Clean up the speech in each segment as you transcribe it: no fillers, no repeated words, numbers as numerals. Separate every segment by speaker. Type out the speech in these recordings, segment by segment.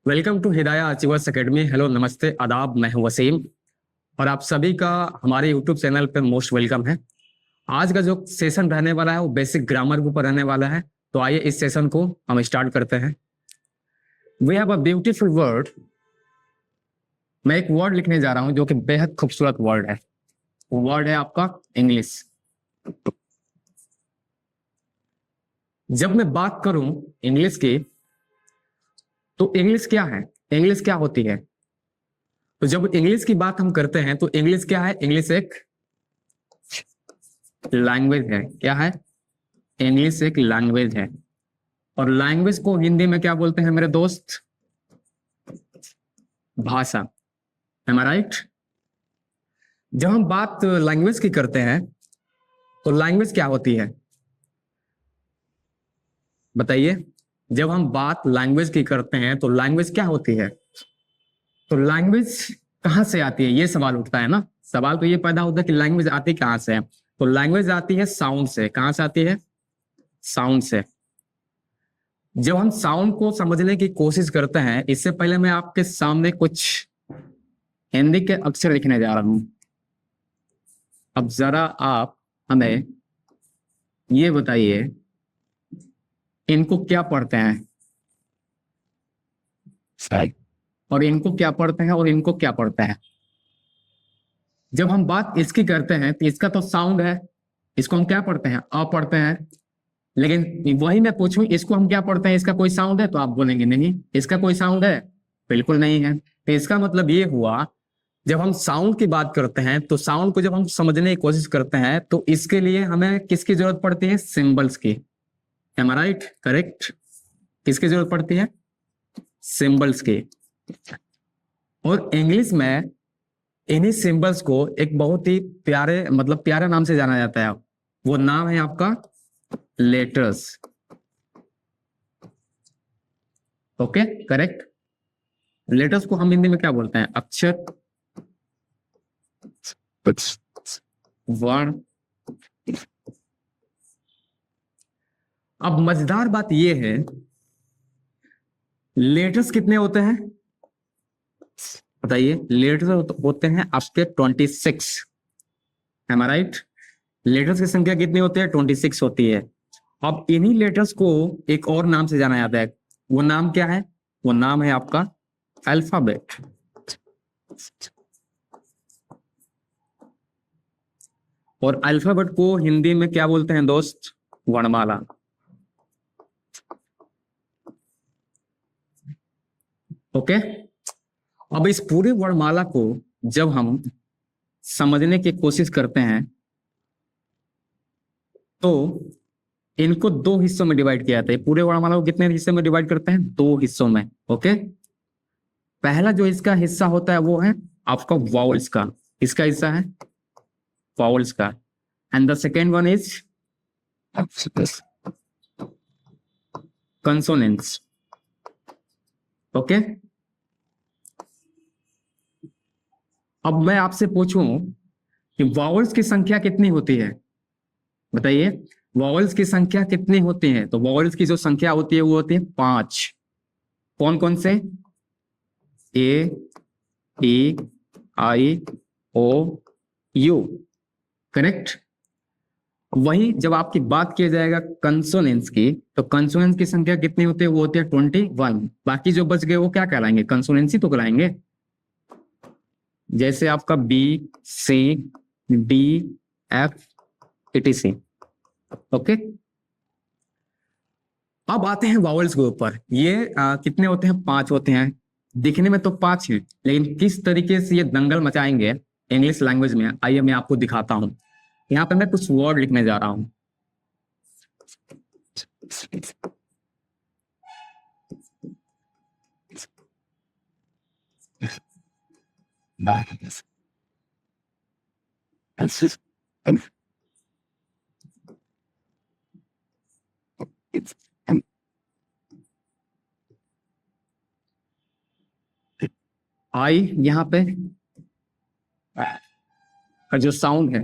Speaker 1: Welcome to Hidaya achievers academy. Hello, नमस्ते, आदाब। मैं हूं वसीम और आप सभी का हमारे यूट्यूब चैनल पे मोस्ट वेलकम है। आज का जो सेशन रहने वाला है वो बेसिक ग्रामर के ऊपर रहने वाला है। तो आइए इस सेशन को हम स्टार्ट करते हैं। We have a beautiful word. मैं एक वर्ड लिखने जा रहा हूं जो कि बेहद खूबसूरत वर्ड है। वो वर्ड है आपका इंग्लिश। जब मैं बात करूं इंग्लिश की, तो इंग्लिश क्या है, इंग्लिश क्या होती है? तो जब इंग्लिश की बात हम करते हैं तो इंग्लिश क्या है? इंग्लिश एक लैंग्वेज है। क्या है? इंग्लिश एक लैंग्वेज है। और लैंग्वेज को हिंदी में क्या बोलते हैं मेरे दोस्त? भाषा। M I right? जब हम बात लैंग्वेज की करते हैं तो लैंग्वेज क्या होती है बताइए? जब हम बात लैंग्वेज की करते हैं तो लैंग्वेज क्या होती है? तो लैंग्वेज कहाँ से आती है, ये सवाल उठता है ना। सवाल तो ये पैदा होता है कि लैंग्वेज आती कहाँ से है। तो लैंग्वेज आती है साउंड से। कहाँ से आती है? साउंड से। जब हम साउंड को समझने की कोशिश करते हैं, इससे पहले मैं आपके सामने कुछ हिंदी के अक्षर लिखने जा रहा हूं। अब जरा आप हमें ये बताइए, इनको क्या पढ़ते हैं और इनको क्या पढ़ते हैं और इनको क्या पढ़ते हैं? जब हम बात इसकी करते हैं तो इसका तो साउंड है, इसको हम क्या पढ़ते हैं? अ पढ़ते हैं। लेकिन वही मैं पूछूं, इसको हम क्या पढ़ते हैं? इसका कोई साउंड है? तो आप बोलेंगे नहीं, इसका कोई साउंड है? बिल्कुल नहीं है। तो इसका मतलब ये हुआ, जब हम साउंड की बात करते हैं तो साउंड को जब हम समझने की कोशिश करते हैं तो इसके लिए हमें किसकी जरूरत पड़ती है? सिंबल्स की। M I right? करेक्ट। किसकी जरूरत पड़ती है? सिंबल्स की। और इंग्लिश में इन्हीं सिंबल्स को एक बहुत ही प्यारे प्यारे नाम से जाना जाता है। वो नाम है आपका लेटर्स। Okay, correct. लेटर्स को हम हिंदी में क्या बोलते हैं? अक्षर, वर्ण। अब मजेदार बात यह है, लेटर्स कितने होते हैं बताइए? लेटर्स होते हैं आपके 26। M I right? लेटर्स की संख्या कितनी होती है? 26 होती है। अब इन्हीं लेटर्स को एक और नाम से जाना जाता है। वो नाम क्या है? वो नाम है आपका अल्फाबेट। और अल्फाबेट को हिंदी में क्या बोलते हैं दोस्त? वर्णमाला। ओके। अब इस पूरे वर्णमाला को जब हम समझने की कोशिश करते हैं तो इनको दो हिस्सों में डिवाइड किया जाता है। पूरे वर्णमाला को कितने हिस्से में डिवाइड करते हैं? दो हिस्सों में। ओके। पहला जो इसका हिस्सा होता है वो है आपका वावल्स का। इसका हिस्सा है वावल्स का। And the second one is consonants. Okay. अब मैं आपसे पूछूं कि वावल्स की संख्या कितनी होती है बताइए? वॉवल्स की संख्या कितनी होती है? तो वॉवल्स की जो संख्या होती है वो होती है 5। कौन कौन से? ए, ई, आई, ओ, यू। करेक्ट। वही जब आपकी बात किया जाएगा कंसोनेंट्स की, तो कंसोनेंट्स की संख्या कितनी होती है? वो होती है 21। बाकी जो बच गए वो क्या कहलाएंगे? कंसोनेंट्स ही तो कहलाएंगे। जैसे आपका बी, सी, डी, एफ, etc। ओके। अब आते हैं वावल्स के ऊपर। ये कितने होते हैं? 5 होते हैं। दिखने में तो 5 हैं, लेकिन किस तरीके से ये दंगल मचाएंगे इंग्लिश लैंग्वेज में, आइए मैं आपको दिखाता हूं। यहाँ पे मैं कुछ वर्ड लिखने जा रहा हूं। आई यहाँ पे का जो साउंड है,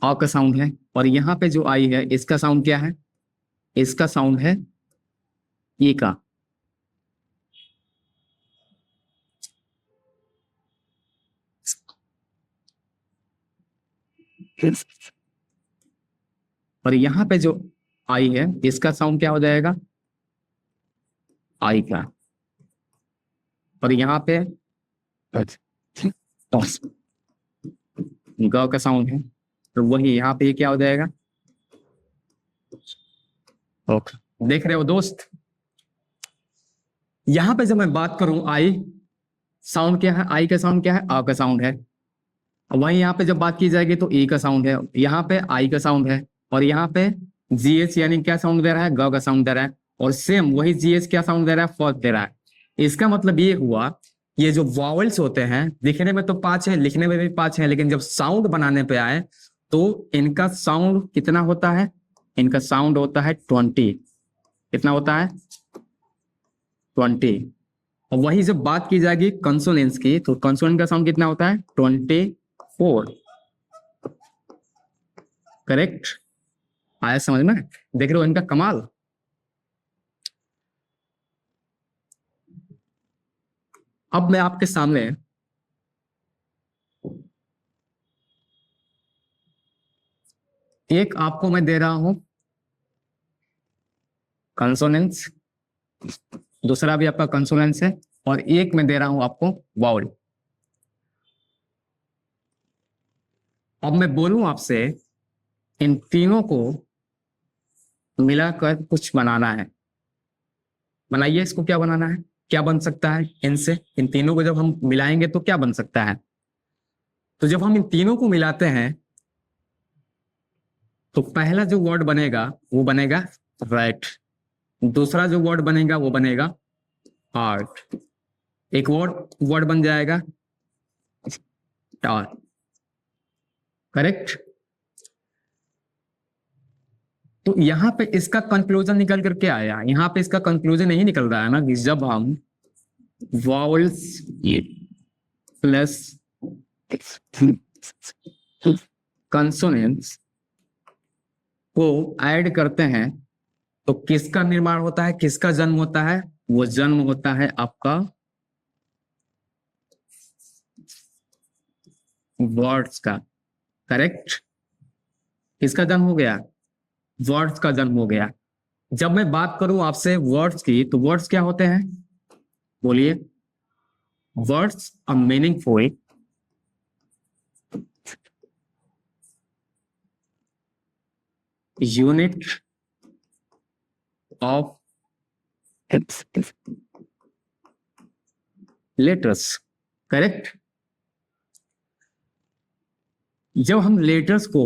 Speaker 1: आ का साउंड है। और यहाँ पे जो आई है, इसका साउंड क्या है? इसका साउंड है ई का। और यहां पे जो आई है इसका साउंड क्या हो जाएगा, आई का। और यहाँ पे ग का साउंड है, तो वही यहाँ पे क्या हो जाएगा, ओके। देख रहे हो दोस्त, यहां पे जब मैं बात करूं आई साउंड क्या है, आई का साउंड क्या है, आ का साउंड है। वहीं यहाँ पे जब बात की जाएगी तो ई का साउंड है, यहाँ पे आई का साउंड है, और यहाँ पे जीएच यानी क्या साउंड दे रहा है, ग का साउंड दे रहा है। और सेम वही जीएच क्या साउंड दे रहा है, फर्स्ट दे रहा है। इसका मतलब ये हुआ, ये जो वॉवल्स होते हैं दिखने में तो 5 है, लिखने में भी 5 है, लेकिन जब साउंड बनाने पे आए तो इनका साउंड कितना होता है, इनका साउंड होता है 20। कितना होता है, 20। और वही जब बात की जाएगी कंसोनेंट्स की, तो कंसोनेंट का साउंड कितना होता है, 24। करेक्ट, आया समझ में, देख रहे हो इनका कमाल। अब मैं आपके सामने एक आपको मैं दे रहा हूं कंसोनेंट्स, दूसरा भी आपका कंसोनेंट्स है, और एक मैं दे रहा हूं आपको वाउल। अब मैं बोलूं आपसे इन तीनों को मिलाकर कुछ बनाना है, बनाइए इसको, क्या बनाना है, क्या बन सकता है इनसे, इन तीनों को जब हम मिलाएंगे तो क्या बन सकता है। तो जब हम इन तीनों को मिलाते हैं तो पहला जो वर्ड बनेगा वो बनेगा राइट, दूसरा जो वर्ड बनेगा वो बनेगा आर्ट, एक वर्ड बन जाएगा टार। करेक्ट। तो यहां पे इसका कंक्लूजन निकल करके आया, यहां पे इसका कंक्लूजन यही निकल रहा है ना कि जब हम वॉवल्स प्लस कंसोनेंट्स को ऐड करते हैं तो किसका निर्माण होता है, किसका जन्म होता है, वो जन्म होता है आपका वर्ड्स का। करेक्ट, किसका जन्म हो गया, वर्ड्स का जन्म हो गया। जब मैं बात करूं आपसे वर्ड्स की, तो वर्ड्स क्या होते हैं, बोलिए। Words are meaningful unit of letters. Correct. जब हम लेटर्स को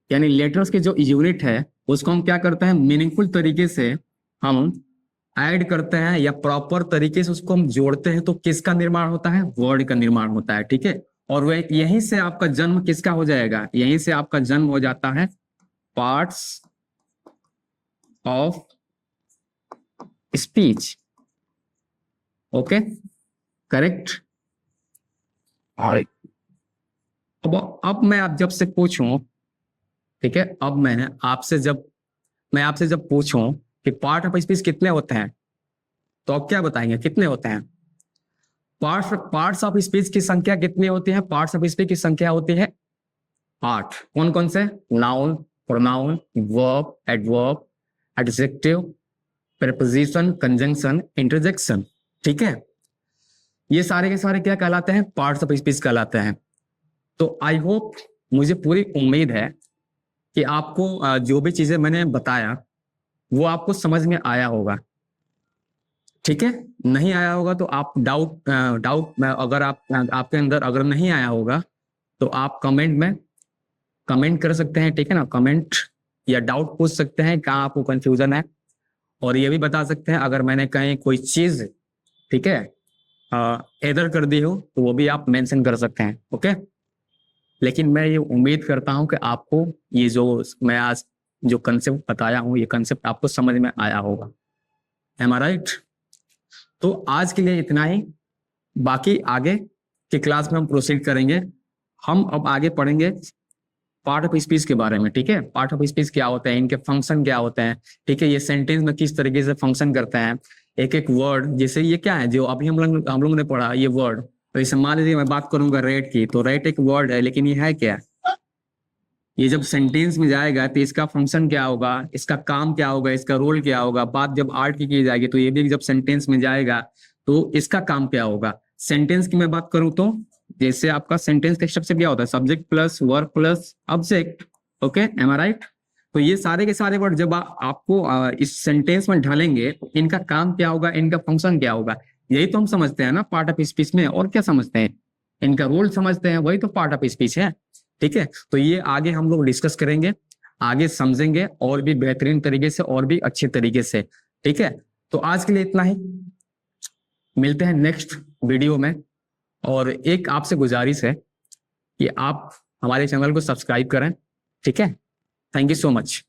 Speaker 1: यानी लेटर्स के जो यूनिट है उसको हम क्या करते हैं, मीनिंगफुल तरीके से हम ऐड करते हैं या प्रॉपर तरीके से उसको हम जोड़ते हैं, तो किसका निर्माण होता है, वर्ड का निर्माण होता है। ठीक है, और वह यहीं से आपका जन्म किसका हो जाएगा, यहीं से आपका जन्म हो जाता है parts of speech. Okay, correct. अब मैं आप जब से पूछूं, ठीक है, अब मैं आपसे जब पूछूं कि पार्ट ऑफ स्पीच कितने होते हैं, तो आप क्या बताएंगे, कितने होते हैं। पार्ट्स ऑफ स्पीच की संख्या कितनी होती है, पार्ट्स ऑफ स्पीच की संख्या होती है 8। कौन कौन से, noun, pronoun, verb, adverb, adjective, preposition, conjunction, interjection. ठीक है, ये सारे के सारे क्या कहलाते हैं, पार्ट्स ऑफ स्पीच कहलाते हैं। तो आई होप, मुझे पूरी उम्मीद है कि आपको जो भी चीजें मैंने बताया वो आपको समझ में आया होगा। ठीक है, नहीं आया होगा तो आप डाउट अगर आपके अंदर अगर नहीं आया होगा तो आप कमेंट में कमेंट कर सकते हैं। ठीक है ना, कमेंट या डाउट पूछ सकते हैं, कहाँ आपको कंफ्यूजन है, और ये भी बता सकते हैं अगर मैंने कहीं कोई चीज, ठीक है, एरर कर दी हो तो वो भी आप मेंशन कर सकते हैं। ओके, लेकिन मैं ये उम्मीद करता हूं कि आपको ये जो मैं आज जो कंसेप्ट बताया हूं, ये कंसेप्ट आपको समझ में आया होगा। M I right. तो आज के लिए इतना ही, बाकी आगे की क्लास में हम प्रोसीड करेंगे। हम अब आगे पढ़ेंगे पार्ट ऑफ स्पीच के बारे में, ठीक है। पार्ट ऑफ स्पीच क्या होता है, इनके फंक्शन क्या होते हैं, ठीक है, ये सेंटेंस में किस तरीके से फंक्शन करते हैं, एक एक वर्ड, जैसे ये क्या है जो अभी हम लोग ने पढ़ा ये वर्ड, तो इसे मान लीजिए मैं बात करूंगा रेट की, तो रेट एक वर्ड है, लेकिन ये है क्या, ये जब सेंटेंस में जाएगा तो इसका फंक्शन क्या होगा, इसका काम क्या होगा, इसका रोल क्या होगा। बात जब आर्ट की जाएगी तो ये भी जब सेंटेंस में जाएगा तो इसका काम क्या होगा। सेंटेंस की मैं बात करूं तो जैसे आपका सेंटेंस का स्ट्रक्चर क्या होता है, subject plus verb plus object, okay, am I right. तो ये सारे के सारे वर्ड जब आपको इस सेंटेंस में ढालेंगे तो इनका काम क्या होगा, इनका फंक्शन क्या होगा, यही तो हम समझते हैं ना पार्ट ऑफ स्पीच में। और क्या समझते हैं, इनका रोल समझते हैं, वही तो पार्ट ऑफ स्पीच है, ठीक है। तो ये आगे हम लोग डिस्कस करेंगे, आगे समझेंगे और भी बेहतरीन तरीके से और भी अच्छे तरीके से, ठीक है। तो आज के लिए इतना ही, मिलते हैं नेक्स्ट वीडियो में। और एक आपसे गुजारिश है कि आप हमारे चैनल को सब्सक्राइब करें, ठीक है। Thank you so much.